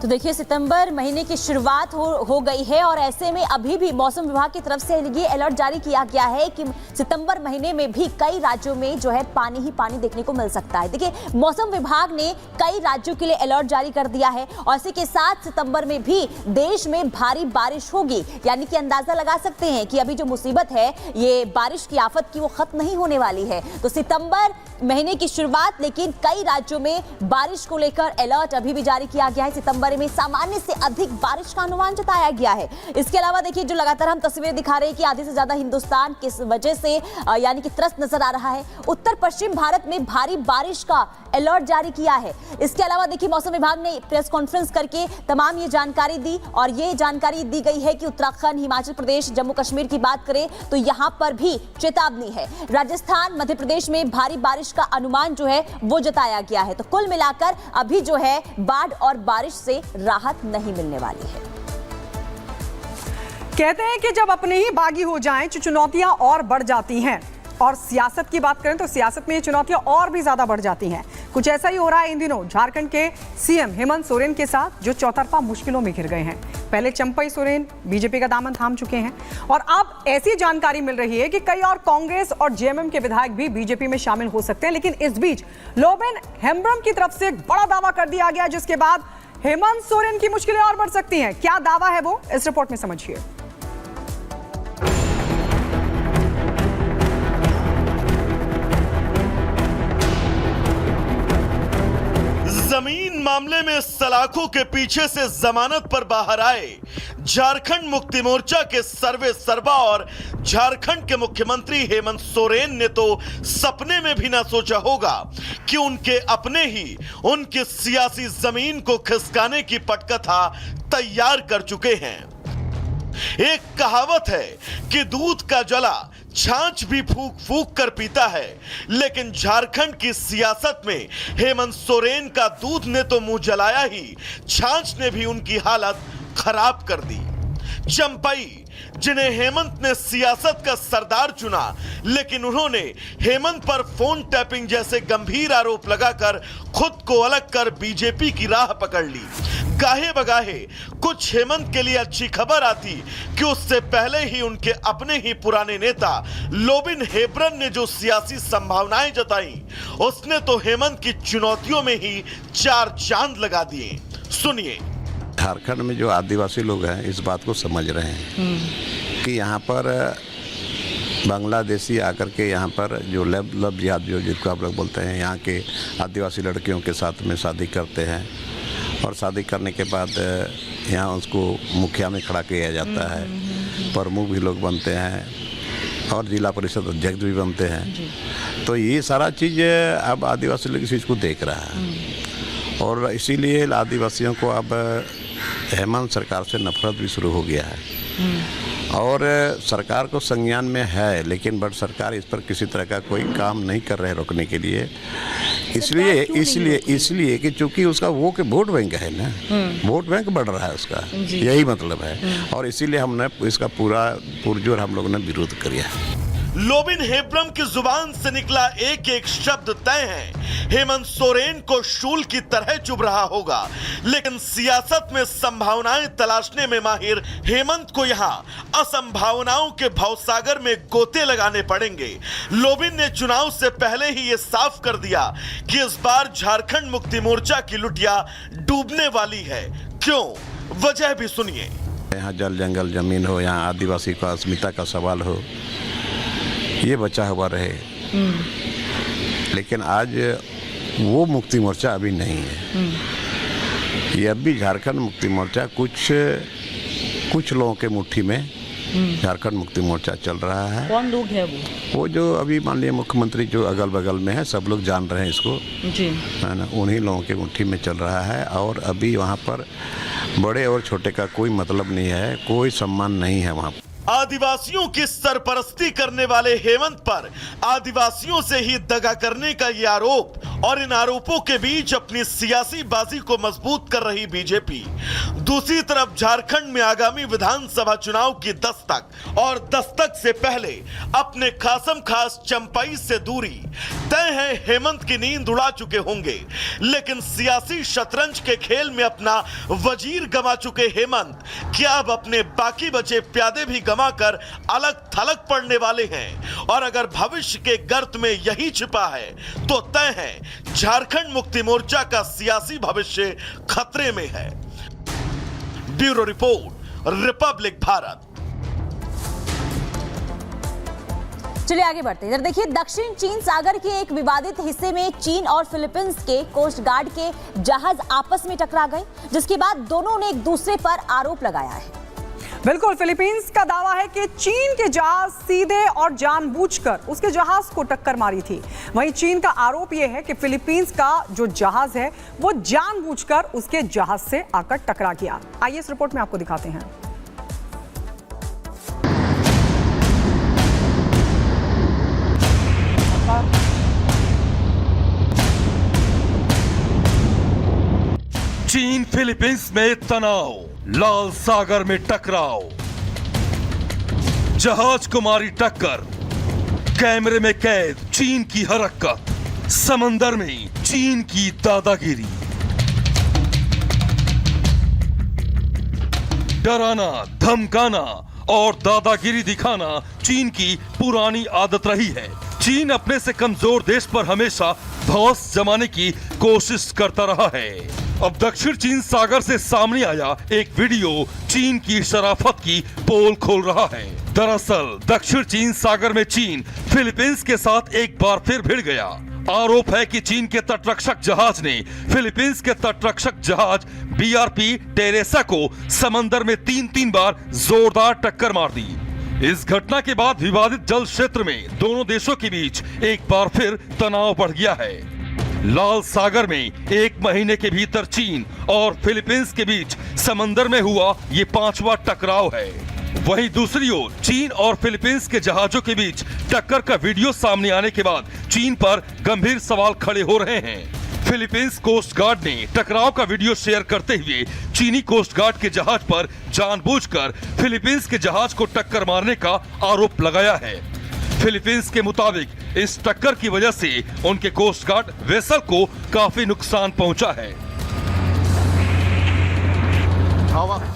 तो देखिए सितंबर महीने की शुरुआत हो गई है और ऐसे में अभी भी मौसम विभाग की तरफ से ये अलर्ट जारी किया गया है कि सितंबर महीने में भी कई राज्यों में जो है पानी ही पानी देखने को मिल सकता है। देखिए मौसम विभाग ने कई राज्यों के लिए अलर्ट जारी कर दिया है और इसी के साथ सितंबर में भी देश में भारी बारिश होगी, यानी कि अंदाजा लगा सकते हैं कि अभी जो मुसीबत है ये बारिश की आफत की वो खत्म नहीं होने वाली है। तो सितंबर महीने की शुरुआत, लेकिन कई राज्यों में बारिश को लेकर अलर्ट अभी भी जारी किया गया है। सितंबर में सामान्य से अधिक बारिश का अनुमान जताया गया है। इसके अलावा देखिए जो लगातार हम तस्वीरें दिखा रहे हैं कि आधे से ज्यादा हिंदुस्तान किस वजह से यानी कि त्रस्त नजर आ रहा है। उत्तर पश्चिम भारत में भारी बारिश का अलर्ट जारी किया है। इसके अलावा देखिए मौसम विभाग ने प्रेस कॉन्फ्रेंस करके तमाम ये जानकारी दी और ये जानकारी दी गई है कि उत्तराखंड, हिमाचल प्रदेश, जम्मू कश्मीर की बात करें तो यहां पर भी चेतावनी है। राजस्थान, मध्य प्रदेश में भारी बारिश का अनुमान जो है वो जताया गया है। तो कुल मिलाकर अभी जो है बाढ़ और बारिश से राहत नहीं मिलने वाली है। कहते हैं कि जब अपने ही बागी हो जाएं तो चुनौतियां और बढ़ जाती हैं, और सियासत की बात करें तो सियासत में ये चुनौतियां और भी ज्यादा बढ़ जाती हैं। कुछ ऐसा ही हो रहा है इन दिनों झारखंड के सीएम हेमंत सोरेन के साथ, जो चौतरफा मुश्किलों में घिर गए हैं। पहले चंपई सोरेन बीजेपी का दामन थाम चुके हैं और अब ऐसी जानकारी मिल रही है कि कई और कांग्रेस और जेएमएम के विधायक भी बीजेपी में शामिल हो सकते हैं। लेकिन इस बीच लोबिन हेम्ब्रम की तरफ से एक बड़ा दावा कर दिया गया, जिसके बाद हेमंत सोरेन की मुश्किलें और बढ़ सकती हैं। क्या दावा है वो, इस रिपोर्ट में समझिए। जमीन मामले में सलाखों के पीछे से जमानत पर बाहर आए झारखंड मुक्ति मोर्चा के सर्वे सर्वा और झारखंड के मुख्यमंत्री हेमंत सोरेन ने तो सपने में भी ना सोचा होगा कि उनके अपने ही उनकी सियासी जमीन को खिसकाने की पटकथा तैयार कर चुके हैं। एक कहावत है कि दूध का जला छाछ भी फूक फूक कर पीता है, लेकिन झारखंड की सियासत में हेमंत सोरेन का दूध ने तो मुंह जलाया ही, छाछ ने भी उनकी हालत खराब कर दी। चंपई, जिन्हें हेमंत ने सियासत का सरदार चुना, लेकिन उन्होंने हेमंत पर फोन टैपिंग जैसे गंभीर आरोप लगाकर खुद को अलग कर बीजेपी की राह पकड़ ली। गाहे बगाहे कुछ हेमंत के लिए अच्छी खबर आती कि उससे पहले ही उनके अपने ही पुराने नेता लोबिन हेम्ब्रम ने जो सियासी संभावनाएं जताई, उसने तो हेमंत की चुनौतियों में ही चार चांद लगा दिए। सुनिए। झारखंड में जो आदिवासी लोग हैं इस बात को समझ रहे हैं कि यहाँ पर बांग्लादेशी आकर के यहाँ पर जो लव जिहाद जो जिसको आप लोग बोलते हैं, यहाँ के आदिवासी लड़कियों के साथ में शादी करते हैं और शादी करने के बाद यहाँ उसको मुखिया में खड़ा किया जाता है, प्रमुख भी लोग बनते हैं और जिला परिषद अध्यक्ष भी बनते हैं। तो ये सारा चीज़ अब आदिवासी लोग इस चीज़ को देख रहा है और इसीलिए आदिवासियों को अब हेमंत सरकार से नफरत भी शुरू हो गया है और सरकार को संज्ञान में है, लेकिन बट सरकार इस पर किसी तरह का कोई काम नहीं कर रहे रोकने के लिए। इसलिए कि चूंकि उसका वो के वोट बैंक है ना, वोट बैंक बढ़ रहा है उसका, यही मतलब है और इसीलिए हमने इसका पूरा पुरजोर हम लोगों ने विरोध किया है। लोबिन हेम्ब्रम की जुबान से निकला एक एक शब्द तय है हेमंत सोरेन को शूल की तरह चुभ रहा होगा, लेकिन सियासत में संभावनाएं तलाशने में माहिर हेमंत को यहां असंभावनाओं के भवसागर में गोते लगाने पड़ेंगे। लोबिन ने चुनाव से पहले ही ये साफ कर दिया कि इस बार झारखंड मुक्ति मोर्चा की लुटिया डूबने वाली है। क्यों, वजह भी सुनिए। यहाँ जल जंगल जमीन हो, यहाँ आदिवासी का अस्मिता का सवाल हो, ये बचा हुआ रहे, लेकिन आज वो मुक्ति मोर्चा अभी नहीं है। ये अभी झारखंड मुक्ति मोर्चा कुछ लोगों के मुट्ठी में झारखंड मुक्ति मोर्चा चल रहा है। कौन लोग हैं वो जो अभी मान लिया मुख्यमंत्री जो अगल बगल में है, सब लोग जान रहे हैं इसको जी, है ना, उन्हीं लोगों के मुट्ठी में चल रहा है और अभी वहाँ पर बड़े और छोटे का कोई मतलब नहीं है, कोई सम्मान नहीं है वहाँ पर। आदिवासियों की सरपरस्ती करने वाले हेमंत पर आदिवासियों से ही दगा करने का ये आरोप और इन आरोपों के बीच अपनी सियासी बाजी को मजबूत कर रही बीजेपी दूसरी तरफ झारखंड में आगामी विधानसभा चुनाव की दस्तक और दस्तक से पहले अपने खासम खास चंपाई से दूरी तय है। हेमंत की नींद उड़ा चुके होंगे, लेकिन सियासी शतरंज के खेल में अपना वजीर गंवा चुके हेमंत क्या अब अपने बाकी बचे प्यादे भी गंवाकर अलग थलग पड़ने वाले हैं? और अगर भविष्य के गर्त में यही छिपा है तो तय है झारखंड मुक्ति मोर्चा का सियासी भविष्य खतरे में है। Bureau report, Republic Bharat. चलिए आगे बढ़ते हैं। इधर देखिए, दक्षिण चीन सागर के एक विवादित हिस्से में चीन और फिलीपींस के कोस्ट गार्ड के जहाज आपस में टकरा गए, जिसके बाद दोनों ने एक दूसरे पर आरोप लगाया है। बिल्कुल, फिलीपींस का दावा है कि चीन के जहाज सीधे और जानबूझकर उसके जहाज को टक्कर मारी थी। वहीं चीन का आरोप यह है कि फिलीपींस का जो जहाज है वो जानबूझकर उसके जहाज से आकर टकरा गया। आइए इस रिपोर्ट में आपको दिखाते हैं। चीन फिलीपींस में तनाव, लाल सागर में टकराव, जहाज को मारी टक्कर, कैमरे में कैद चीन की हरकत, समंदर में चीन की दादागिरी। डराना, धमकाना और दादागिरी दिखाना चीन की पुरानी आदत रही है। चीन अपने से कमजोर देश पर हमेशा धौंस जमाने की कोशिश करता रहा है। अब दक्षिण चीन सागर से सामने आया एक वीडियो चीन की शराफत की पोल खोल रहा है। दरअसल दक्षिण चीन सागर में चीन फिलीपींस के साथ एक बार फिर भिड़ गया। आरोप है कि चीन के तटरक्षक जहाज ने फिलीपींस के तटरक्षक जहाज बीआरपी टेरेसा को समंदर में 3 बार जोरदार टक्कर मार दी। इस घटना के बाद विवादित जल क्षेत्र में दोनों देशों के बीच एक बार फिर तनाव बढ़ गया है। लाल सागर में 1 महीने के भीतर चीन और फिलीपींस के बीच समंदर में हुआ ये 5वां टकराव है। वहीं दूसरी ओर चीन और फिलीपींस के जहाजों के बीच टक्कर का वीडियो सामने आने के बाद चीन पर गंभीर सवाल खड़े हो रहे हैं। फिलीपींस कोस्ट गार्ड ने टकराव का वीडियो शेयर करते हुए चीनी कोस्ट गार्ड के जहाज पर जानबूझकर फिलीपींस के जहाज को टक्कर मारने का आरोप लगाया है। फिलीपींस के मुताबिक इस टक्कर की वजह से उनके कोस्ट गार्ड वेसल को काफी नुकसान पहुंचा है।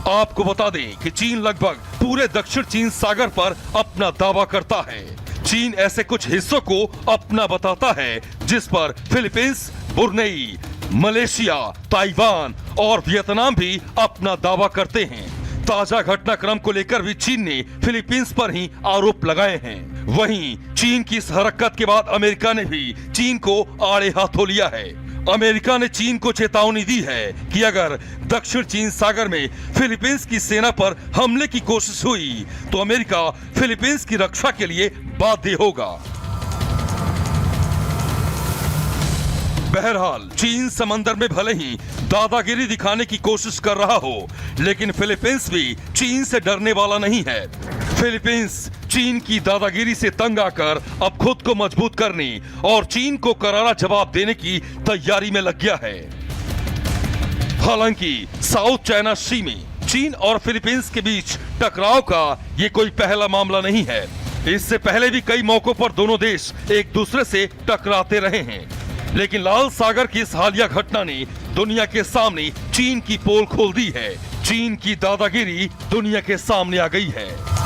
आपको बता दें कि चीन लगभग पूरे दक्षिण चीन सागर पर अपना दावा करता है। चीन ऐसे कुछ हिस्सों को अपना बताता है जिस पर फिलीपींस, ब्रुनेई, मलेशिया, ताइवान और वियतनाम भी अपना दावा करते हैं। ताजा घटनाक्रम को लेकर भी चीन ने फिलीपींस पर ही आरोप लगाए हैं। वहीं चीन की इस हरकत के बाद अमेरिका ने भी चीन को आड़े हाथों लिया है। अमेरिका ने चीन को चेतावनी दी है कि अगर दक्षिण चीन सागर में फिलीपींस की सेना पर हमले की कोशिश हुई तो अमेरिका फिलीपींस की रक्षा के लिए बाध्य होगा। बहरहाल चीन समंदर में भले ही दादागिरी दिखाने की कोशिश कर रहा हो, लेकिन फिलीपींस भी चीन से डरने वाला नहीं है। फिलीपींस चीन की दादागिरी से तंग आकर अब खुद को मजबूत करने और चीन को करारा जवाब देने की तैयारी में लग गया है। हालांकि साउथ चाइना सी में चीन और फिलीपींस के बीच टकराव का ये कोई पहला मामला नहीं है। इससे पहले भी कई मौकों पर दोनों देश एक दूसरे से टकराते रहे हैं, लेकिन लाल सागर की इस हालिया घटना ने दुनिया के सामने चीन की पोल खोल दी है। चीन की दादागिरी दुनिया के सामने आ गई है।